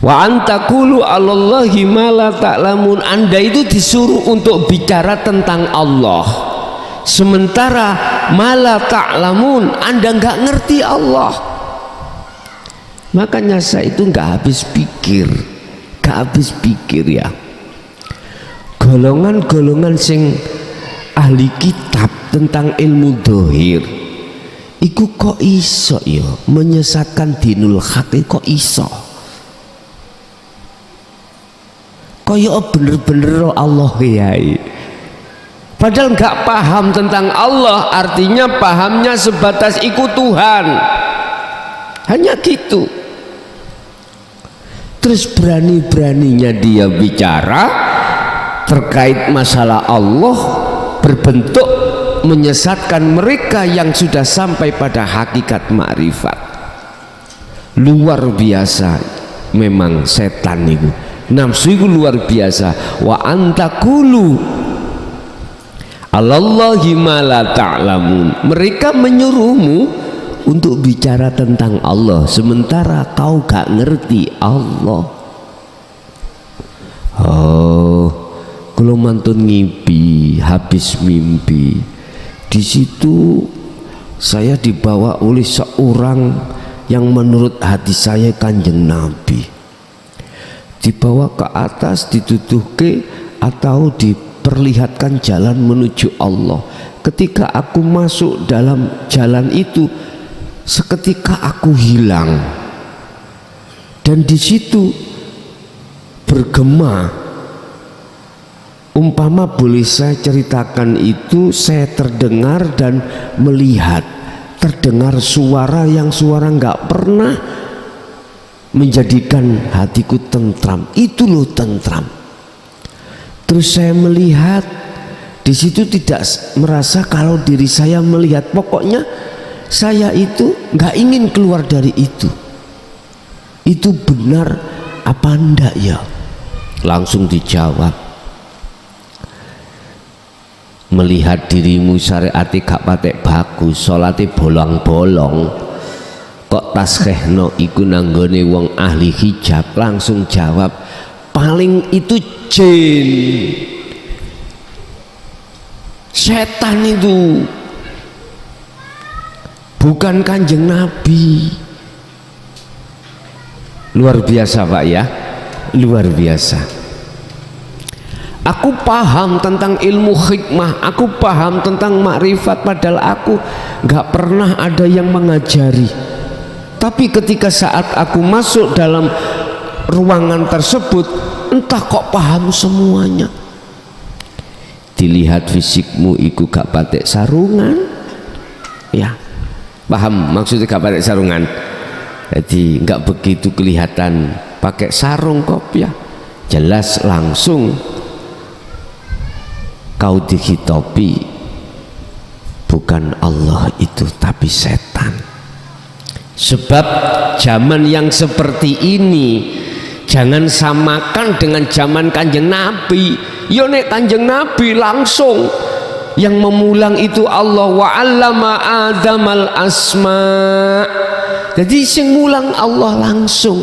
Wa antakulu 'alallahi ma la ta'lamun. Anda itu disuruh untuk bicara tentang Allah, sementara ma la ta'lamun, Anda nggak ngerti Allah. Makanya saya itu nggak habis pikir ya. Golongan-golongan sing ahli kitab tentang ilmu dohir iku kok iso ya menyesatkan dinul haq, kok iso kaya bener-bener Allah ya, padahal nggak paham tentang Allah, artinya pahamnya sebatas ikut Tuhan, hanya gitu. Terus berani-beraninya dia bicara terkait masalah Allah berbentuk menyesatkan mereka yang sudah sampai pada hakikat ma'rifat. Luar biasa memang setan itu, nafsu itu luar biasa. Wa antakulu 'alallahi ma la ta'lamun. Mereka menyuruhmu untuk bicara tentang Allah, sementara kau gak ngerti Allah. Oh, kalau mantun ngipi habis mimpi, di situ saya dibawa oleh seorang yang menurut hati saya Kanjeng Nabi, dibawa ke atas, dituduhke atau diperlihatkan jalan menuju Allah. Ketika aku masuk dalam jalan itu, seketika aku hilang, dan di situ bergema. Umpama boleh saya ceritakan itu, saya terdengar dan melihat, terdengar suara yang suara nggak pernah menjadikan hatiku tentram. Itu loh tentram. Terus saya melihat di situ, tidak merasa kalau diri saya melihat, pokoknya saya itu nggak ingin keluar dari itu. Itu benar apa enggak ya? Langsung dijawab, melihat dirimu syariat gak patek bagus, salate bolong-bolong, kok taskhehno iku nanggone wong ahli hijab. Langsung jawab, paling itu jin, setan itu, bukan Kanjeng Nabi. Luar biasa Pak ya, luar biasa. Aku paham tentang ilmu hikmah, aku paham tentang makrifat, padahal aku nggak pernah ada yang mengajari. Tapi ketika saat aku masuk dalam ruangan tersebut, entah kok paham semuanya. Dilihat fisikmu iku gak patek sarungan, ya paham maksudnya gak patek sarungan, jadi nggak begitu kelihatan pakai sarung kok ya, jelas langsung kau dihitopi bukan Allah itu tapi setan. Sebab zaman yang seperti ini jangan samakan dengan zaman Kanjeng Nabi. Yo nek Kanjeng Nabi langsung yang memulang itu Allah, wa 'allama Adamal asma. Jadi sing mulang Allah langsung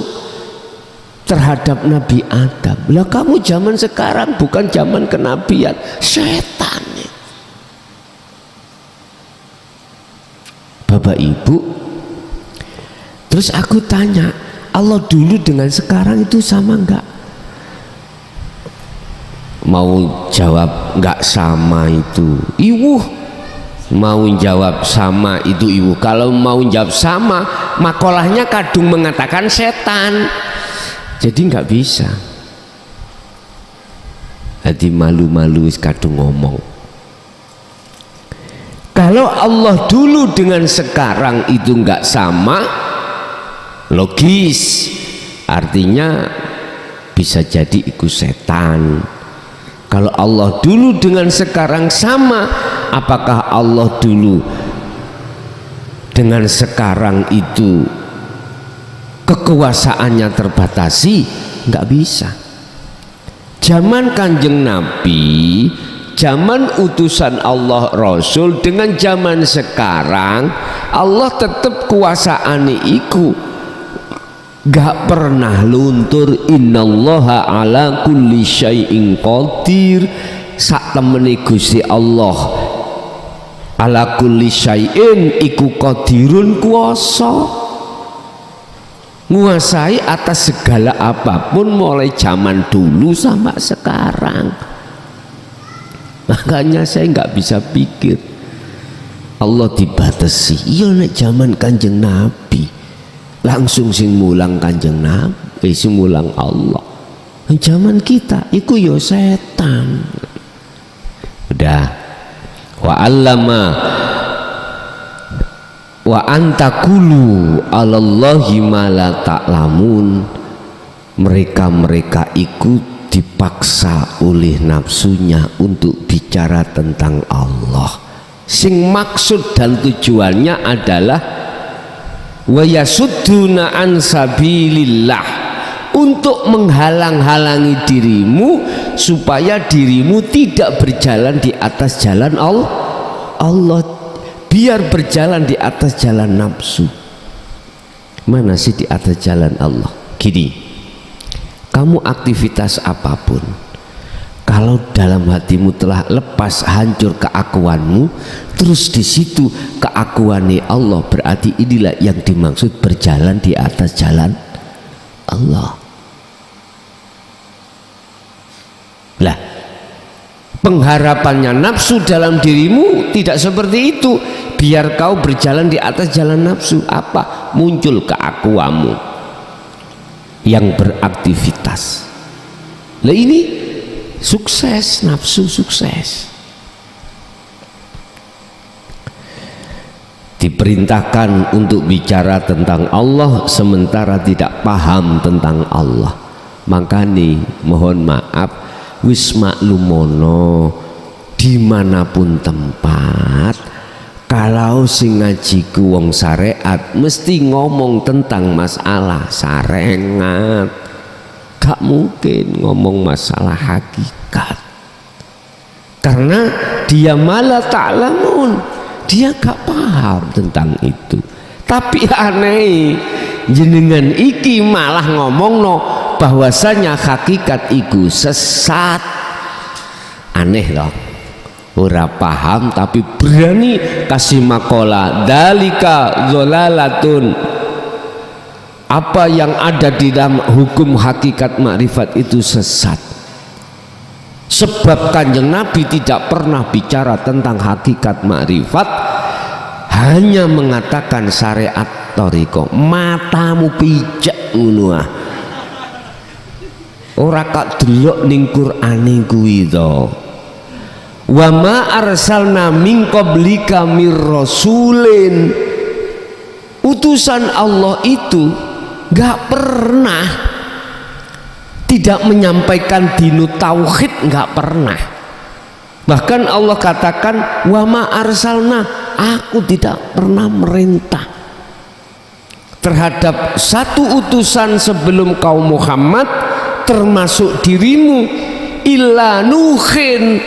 terhadap Nabi Adam. Lah kamu zaman sekarang bukan zaman kenabian, setan. Bapak Ibu, terus aku tanya, Allah dulu dengan sekarang itu sama enggak? Mau jawab enggak sama itu iwuh, mau jawab sama itu iwuh. Kalau mau jawab sama, makolahnya kadung mengatakan setan. Jadi nggak bisa, jadi malu-malu kadung ngomong. Kalau Allah dulu dengan sekarang itu nggak sama, logis, artinya bisa jadi ikut setan. Kalau Allah dulu dengan sekarang sama, apakah Allah dulu dengan sekarang itu kekuasaannya terbatasi? Nggak bisa. Zaman Kanjeng Nabi, zaman utusan Allah Rasul dengan zaman sekarang, Allah tetap kuasaane iku gak pernah luntur. Innallaha ala kulli syai'in qadir. Sak temene Gusti Allah ala kulli syai'in iku qadirun, kuwasa nguasai atas segala apapun mulai zaman dulu sampai sekarang. Makanya saya nggak bisa pikir Allah dibatasi. Iya nek zaman Kanjeng Nabi langsung sing mulang Kanjeng Nabi, sing mulang Allah. Zaman kita iku yo setan. Udah. Wa allama wa antakulu alallahi ma la ta'lamun. Mereka itu dipaksa oleh nafsunya untuk bicara tentang Allah. Sing maksud dan tujuannya adalah wa yasudduna an sabilillah, untuk menghalang-halangi dirimu supaya dirimu tidak berjalan di atas jalan Allah, biar berjalan di atas jalan nafsu. Mana sih di atas jalan Allah? Gini, kamu aktivitas apapun, kalau dalam hatimu telah lepas hancur keakuanmu, terus di situ keakuannya Allah, berarti inilah yang dimaksud berjalan di atas jalan Allah. Lah, pengharapannya nafsu dalam dirimu tidak seperti itu. Biar kau berjalan di atas jalan nafsu, apa? Muncul keakuanmu yang beraktivitas. Lah ini sukses, nafsu sukses. Diperintahkan untuk bicara tentang Allah sementara tidak paham tentang Allah. Makanya mohon maaf, wis maklumono dimanapun tempat, kalau sing ngaji ku wong syariat mesti ngomong tentang masalah syariat, gak mungkin ngomong masalah hakikat, karena dia malah ta'lamun, dia gak paham tentang itu. Tapi aneh, jenengan iki malah ngomong no bahwasanya hakikat itu sesat. Aneh loh, ora paham tapi berani kasih makola dalika zolalatun. Apa yang ada di dalam hukum hakikat makrifat itu sesat. Sebab Kanjeng Nabi tidak pernah bicara tentang hakikat makrifat, hanya mengatakan syariat toriko. Matamu pijak ngono ah, ora kak delok ning Qur'ane kuwi to. Wa ma arsalna min qablika mir rasulin. Utusan Allah itu gak pernah tidak menyampaikan dinu tauhid, nggak pernah. Bahkan Allah katakan wa ma arsalna, aku tidak pernah merintah terhadap satu utusan sebelum kaum Muhammad termasuk dirimu illa nuhin,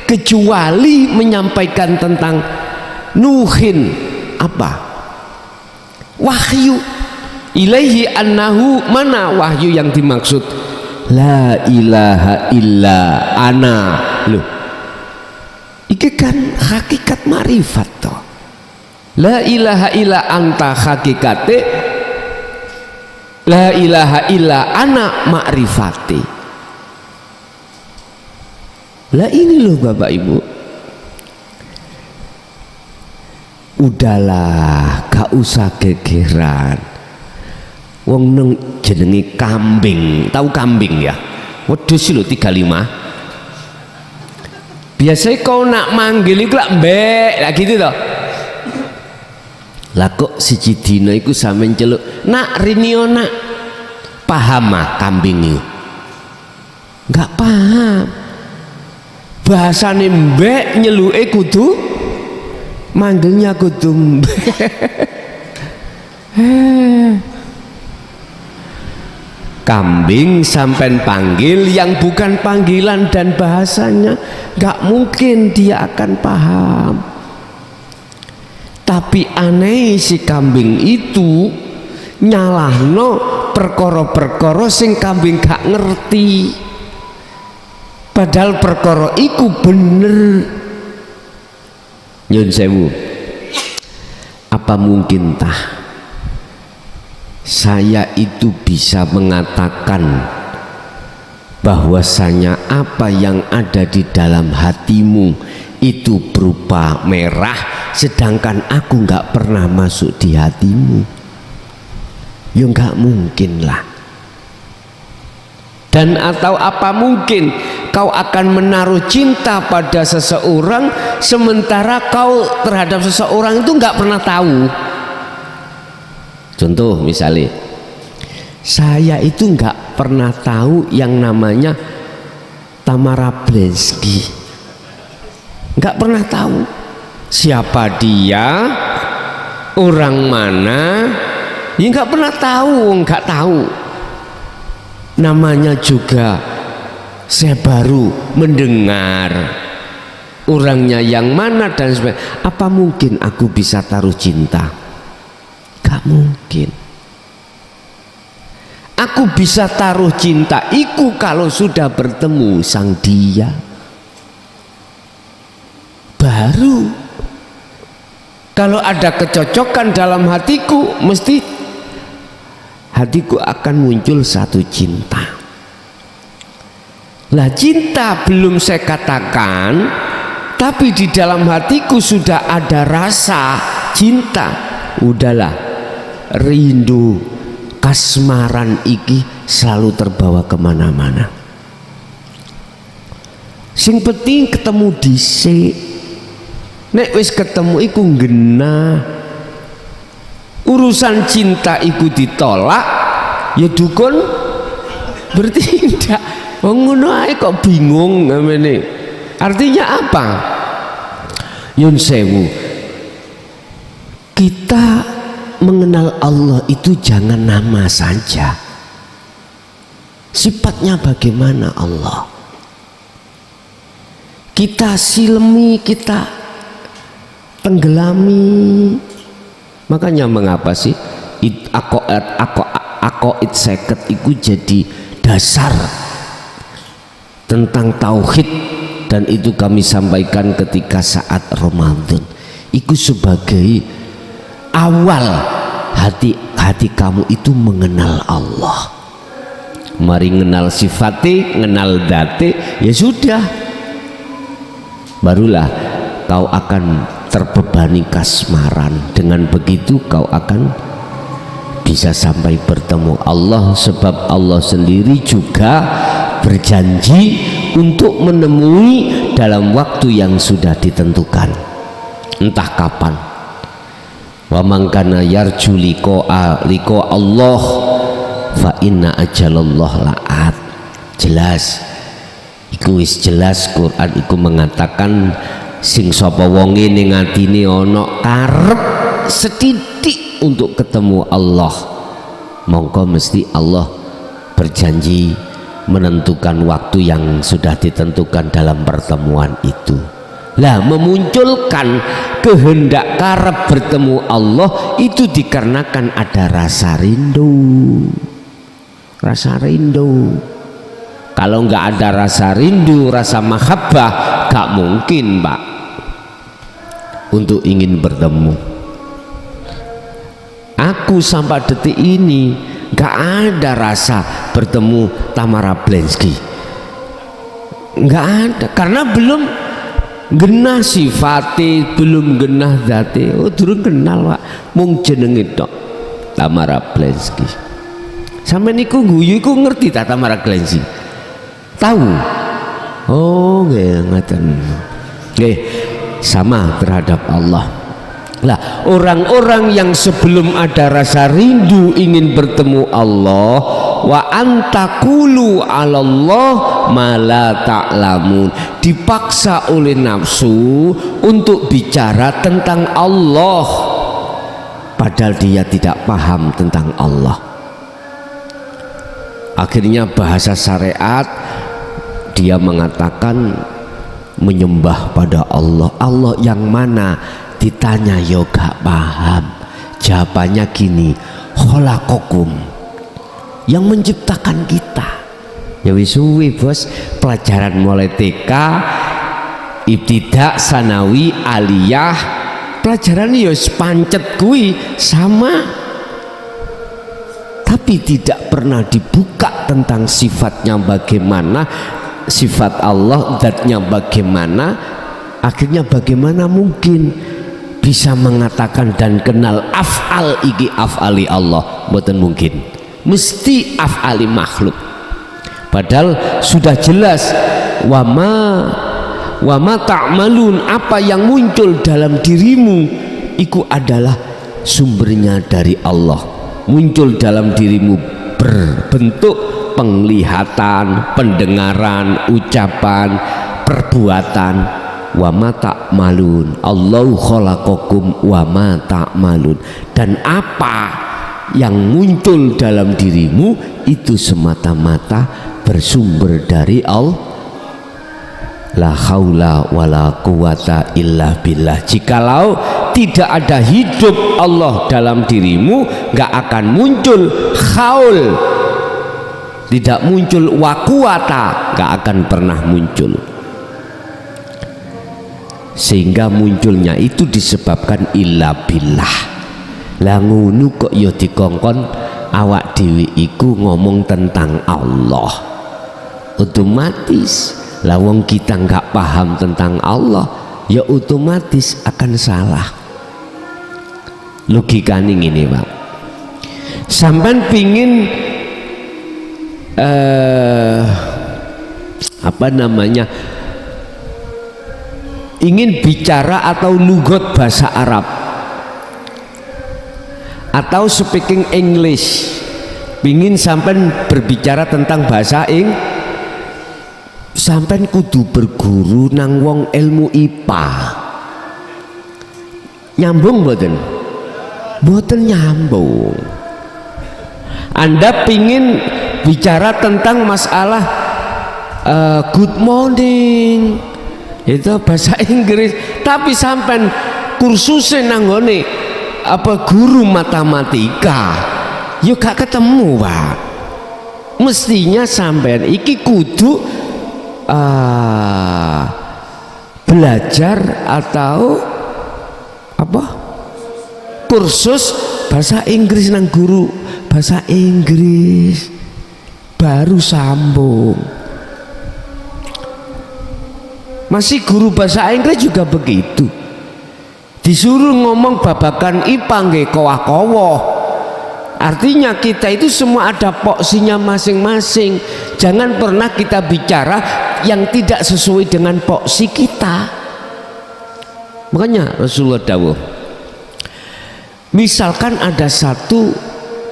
kecuali menyampaikan tentang nuhin apa? Wahyu ilaihi annahu, mana wahyu yang dimaksud? La ilaha illa ana. Loh, iki kan hakikat marifat toh. La ilaha illa anta hakikate, la ilaha illa ana ma'rifati. Lah ini loh Bapak Ibu, udahlah gak usah gegeran. Wong neng jenenge kambing, tahu kambing ya? Wedhus lho 35. Biasanya kau nak manggil iku lak mbek, lak gitu toh. Lah kok siji dina iku sampean celuk, "Nak rinio nak." Paham ah kambing iki? Enggak paham. Bahasane mbek nyeluke kudu manggilnya kudu mbek. Kambing sampai panggil yang bukan panggilan dan bahasanya gak mungkin dia akan paham. Tapi aneh si kambing itu nyalahno perkara-perkara sing kambing gak ngerti, padahal perkara iku bener. Nyun sewu, apa mungkin saya itu bisa mengatakan bahwasanya apa yang ada di dalam hatimu itu berupa merah, sedangkan aku nggak pernah masuk di hatimu? Ya nggak mungkin lah. Dan atau apa mungkin kau akan menaruh cinta pada seseorang sementara kau terhadap seseorang itu nggak pernah tahu? Contoh misalnya, saya itu nggak pernah tahu yang namanya Tamara Blensky, nggak pernah tahu siapa dia, orang mana, ya nggak pernah tahu, nggak tahu namanya juga. Saya baru mendengar orangnya yang mana dan sebagainya. Apa mungkin aku bisa taruh cinta? Gak mungkin. Aku bisa taruh cinta iku kalau sudah bertemu sang dia, baru kalau ada kecocokan dalam hatiku, mesti hatiku akan muncul satu cinta. Lah cinta belum saya katakan, tapi di dalam hatiku sudah ada rasa cinta. Udahlah, rindu kasmaran iki selalu terbawa kemana-mana. Sing penting ketemu dhisik. Nek wis ketemu iku genah. Urusan cinta iku ditolak, ya dukun bertindak. Wong ngono ae kok bingung ngamene. Artinya apa? Yun sewu, kita mengenal Allah itu jangan nama saja. Sifatnya bagaimana Allah? Kita silemi, kita tenggelami. Makanya mengapa sih akoid seket itu jadi dasar tentang tauhid, dan itu kami sampaikan ketika saat Ramadan. Itu sebagai awal hati kamu itu mengenal Allah. Mari mengenal sifati, mengenal dati, ya sudah, barulah kau akan terbebani kasmaran. Dengan begitu kau akan bisa sampai bertemu Allah, sebab Allah sendiri juga berjanji untuk menemui dalam waktu yang sudah ditentukan, entah kapan. Wa man kana yarju liqa Allah fa inna ajalallah la'at. Jelas iku, wis jelas Quran iku mengatakan sing sapa wonge ning atine ana karep setitik untuk ketemu Allah, mongko mesti Allah berjanji menentukan waktu yang sudah ditentukan dalam pertemuan itu. Lah, memunculkan kehendak karep bertemu Allah itu dikarenakan ada rasa rindu. Rasa rindu. Kalau nggak ada rasa rindu, rasa mahabbah, gak mungkin Pak untuk ingin bertemu. Aku sampai detik ini gak ada rasa bertemu Tamara Blensky, gak ada, karena belum genah sifati, belum genah dati. Oh, durung kenal Pak, mung jenenge tok Tamara Blensky. Sampai niku guyu iku ngerti ta Tamara Blensky? Tahu? Oh nggih, ngaten. Nggih, sama terhadap Allah. Lah, orang-orang yang sebelum ada rasa rindu ingin bertemu Allah, wa antakulu 'alallah ma la ta'lamun, dipaksa oleh nafsu untuk bicara tentang Allah padahal dia tidak paham tentang Allah. Akhirnya bahasa syariat dia mengatakan menyembah pada Allah. Allah yang mana? Ditanya yo gak paham. Jawabannya gini, khalaqakum yang menciptakan kita. Ya wis suwi bos, pelajaran mulai TK, ibtidak, sanawi, aliyah, pelajaran ya pancet kuwi sama, tapi tidak pernah dibuka tentang sifatnya bagaimana, sifat Allah, zatnya bagaimana. Akhirnya bagaimana mungkin bisa mengatakan dan kenal af'al iki af'ali Allah? Mboten mungkin, mesti af'ali makhluk. Padahal sudah jelas wama ta'malun, apa yang muncul dalam dirimu itu adalah sumbernya dari Allah, muncul dalam dirimu berbentuk penglihatan, pendengaran, ucapan, perbuatan. Wa ma ta'malun, Allahu khalaqakum wa ma ta'malun, dan apa yang muncul dalam dirimu itu semata-mata bersumber dari Allah. La haula wala quwata illa billah. Jikalau tidak ada hidup Allah dalam dirimu, nggak akan muncul haul, tidak muncul wa quwata, nggak akan pernah muncul. Sehingga munculnya itu disebabkan illa billah. Lah ngono kok ya dikongkon awak dhewe iku ngomong tentang Allah, otomatis lah wong kita nggak paham tentang Allah ya otomatis akan salah. Logikanya gini Pak, sampean pingin ingin bicara atau lugot bahasa Arab atau speaking English, pingin sampean berbicara tentang bahasa sampean kudu berguru nang wong ilmu IPA. Nyambung mboten? Mboten nyambung. Anda pingin bicara tentang masalah good morning, itu bahasa Inggris, tapi sampean kursusnya nanggone apa guru matematika, yuk gak ketemu Pak. Mestinya sampean iki kudu belajar atau apa kursus bahasa Inggris nang guru bahasa Inggris baru sambung. Masih guru bahasa Inggris juga begitu, disuruh ngomong babakan IPA nggih kowah-kowah. Artinya kita itu semua ada porsinya masing-masing. Jangan pernah kita bicara yang tidak sesuai dengan porsi kita. Makanya Rasulullah dawuh, misalkan ada satu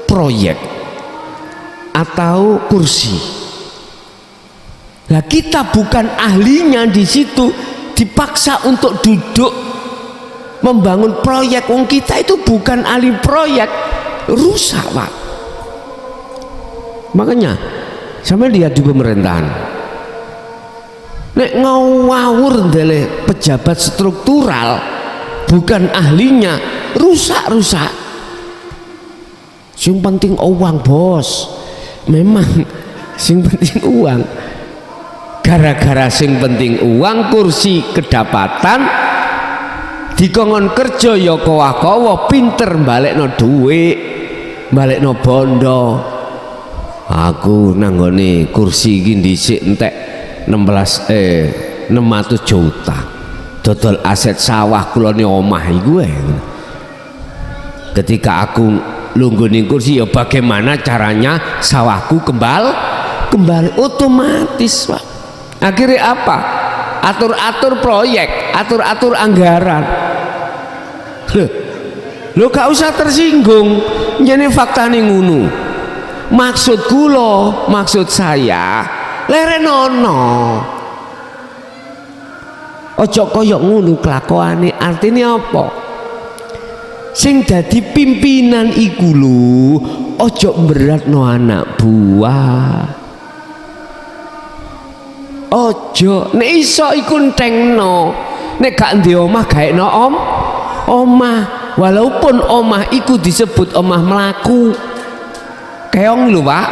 proyek atau kursi, nah kita bukan ahlinya di situ, dipaksa untuk duduk membangun proyek. Wong kita itu bukan ahli proyek, rusak Pak. Makanya sampai lihat di pemerintahan, nek ngawur ndele pejabat struktural bukan ahlinya, rusak. Sing penting uang bos, memang sing penting uang. Gara-gara sing penting uang, kursi, kedapatan, dikongkon kerja ya kowa-kowa, pinter balekno duit, balekno bondo. Aku nanggone kursi iki dhisik entek 600 juta. Dodol aset sawah kula ni omah iku ketika aku lungguh ning kursi ya bagaimana caranya sawahku kembali otomatis Pak. Akhirnya apa? Atur-atur proyek, atur-atur anggaran. Lo gak usah tersinggung, jadi fakta nih ngunu. Maksud kula, maksud saya lerenono. Ojo koyok ngunu kelakuane, artinya apa? Sing dadi pimpinan iku lho, ojo beratno anak buah. Ojo nek iso iku entengno, nek gak ndek omah gaekno omah, walaupun omah iku disebut omah melaku keong lho Pak.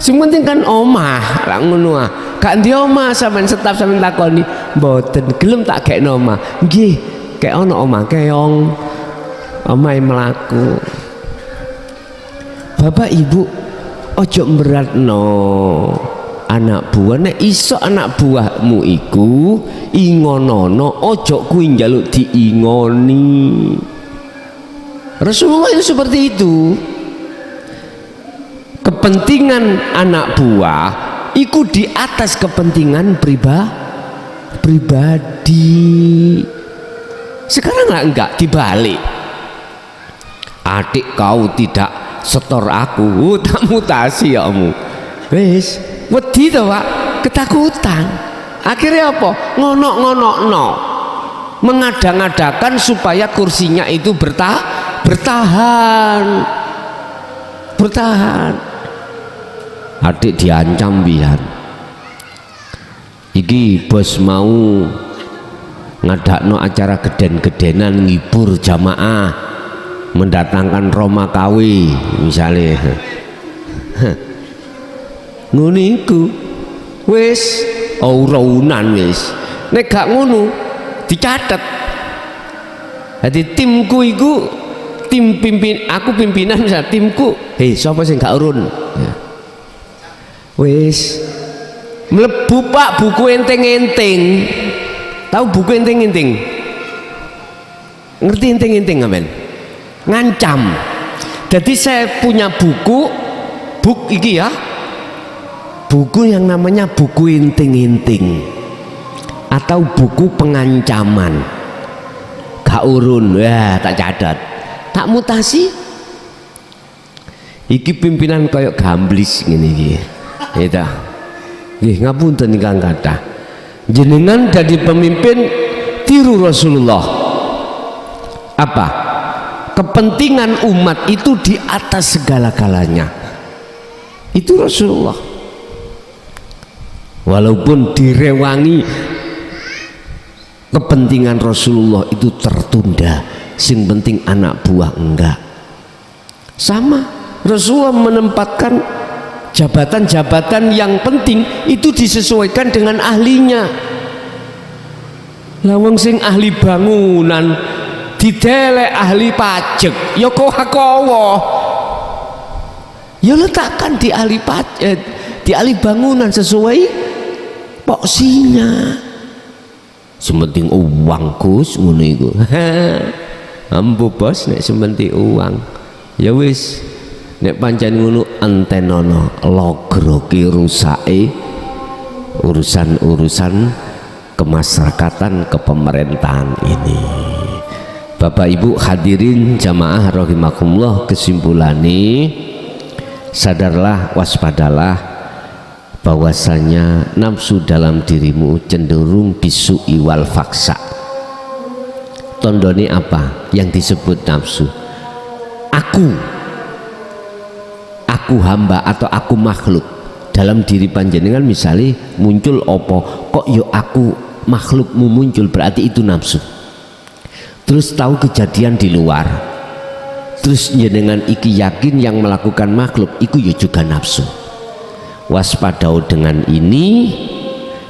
Sing penting kan omah, lak ngono ah. Gak ndi omah sampean setap sampean takoni, mboten gelem tak gekno omah. Nggih, kek ana omah keong. Omahe mlaku. Bapak Ibu, ojo beratno anak buah. Nek iso anak buahmu iku ingonono, ojo kuwi njaluk diingoni. Rasulullah itu seperti itu. Kepentingan anak buah iku di atas kepentingan pribadi. Sekarang enggak dibalik. Adik kau tidak setor aku, tak mutasi kamu. Wis, wedi to, Pak, ketakutan. Akhirnya apa? Ngonok-ngonokno. Mengadang-adakan supaya kursinya itu bertahan. Adik diancam biar iki bos mau ngadakno acara geden-gedenan ngibur jamaah, mendatangkan Roma KW misalnya. Ngono iku wis ora-unan wis. Nek gak ngono dicatet. Jadi timku iku tim aku pimpinan misal timku, hei sapa sing gak urun ya. Wis mlebu Pak buku enteng-enteng. Tahu buku enteng-enteng? Ngerti enteng-enteng amen? Ngancam. Jadi saya punya buku iki ya, buku yang namanya buku enteng-enteng atau buku pengancaman. Gak urun, ya tak catat, tak mutasi. Iki pimpinan koyok gamblis ngene iki. Eta. Nggih ngapunten ingkang kathah. Jenengan jadi pemimpin tiru Rasulullah. Apa? Kepentingan umat itu di atas segala-galanya. Itu Rasulullah. Walaupun direwangi, kepentingan Rasulullah itu tertunda. Sing penting anak buah enggak. Sama, Rasulullah menempatkan jabatan-jabatan yang penting itu disesuaikan dengan ahlinya. Lawang sing ahli bangunan didelek ahli pajak, ya kowa ya letakkan di ahli pajak, di ahli bangunan sesuai porsinya. Sementing uang Gus ngono iku. Ambo bos nek sementing uang. Ya wis. Nek pancen ngono entenono logro ki rusake urusan-urusan kemasyarakatan kepemerintahan ini. Bapak Ibu hadirin jamaah rahimakumullah, kesimpulannya sadarlah, waspadalah bahwasanya nafsu dalam dirimu cenderung bisu'i wal faksa. Tondone apa yang disebut nafsu? Aku hamba atau aku makhluk. Dalam diri panjenengan misalnya muncul opo, kok yo aku makhlukmu muncul, berarti itu nafsu. Terus tahu kejadian di luar, terus jenengan iki yakin yang melakukan makhluk iku yo juga nafsu. Waspadau dengan ini,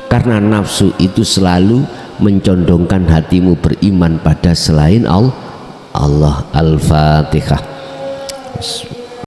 karena nafsu itu selalu mencondongkan hatimu beriman pada selain Allah. Al-Fatihah.